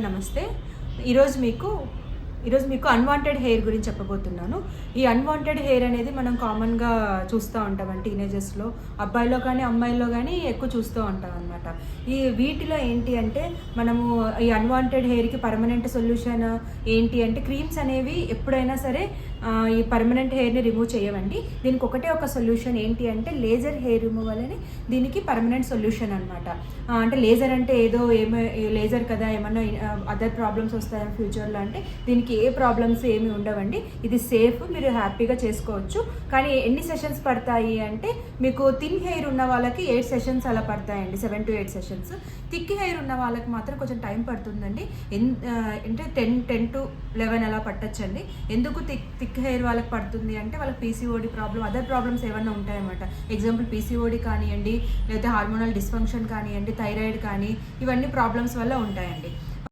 నమస్తే. ఈరోజు మీకు అన్‌వాంటెడ్ హెయిర్ గురించి చెప్పబోతున్నాను. ఈ అన్‌వాంటెడ్ హెయిర్ అనేది మనం కామన్‌గా చూస్తూ ఉంటాం టీనేజర్స్‌లో. అబ్బాయిలో కానీ, అమ్మాయిల్లో కానీ ఎక్కువ చూస్తూ ఉంటామనమాట. వీటిలో ఏంటి అంటే మనము ఈ అన్‌వాంటెడ్ హెయిర్‌కి పర్మనెంట్ సొల్యూషన్ ఏంటి అంటే క్రీమ్స్ అనేవి ఎప్పుడైనా సరే ఈ పర్మనెంట్ హెయిర్‌ని రిమూవ్ చేయవండి. దీనికి ఒకటే ఒక సొల్యూషన్ ఏంటి అంటే లేజర్ హెయిర్ రిమూవల్ అని దీనికి పర్మనెంట్ సొల్యూషన్ అనమాట. అంటే లేజర్ అంటే లేజర్ కదా ఏమన్నా అదర్ ప్రాబ్లమ్స్ వస్తాయని ఫ్యూచర్లో అంటే దీనికి ఏ ప్రాబ్లమ్స్ ఏమి ఉండవండి. ఇది సేఫ్, మీరు హ్యాపీగా చేసుకోవచ్చు. కానీ ఎన్ని సెషన్స్ పడతాయి అంటే మీకు థిన్ హెయిర్ ఉన్న వాళ్ళకి 8 సెషన్స్ అలా పడతాయండి, 7 to 8 సెషన్స్. థిక్ హెయిర్ ఉన్న వాళ్ళకి మాత్రం కొంచెం టైం పడుతుందండి. అంటే 10 to 11 అలా పట్టచ్చండి. ఎందుకు థిక్ హెయిర్ వాళ్ళకి పడుతుంది అంటే వాళ్ళకి పీసీఓడి ప్రాబ్లం, అదర్ ప్రాబ్లమ్స్ ఏమన్నా ఉంటాయన్నమాట. ఎగ్జాంపుల్ పీసీఓడి కానివ్వండి, లేకపోతే హార్మోనల్ డిస్ఫంక్షన్ కానివ్వండి, థైరాయిడ్ కానీ, ఇవన్నీ ప్రాబ్లమ్స్ వల్ల ఉంటాయండి.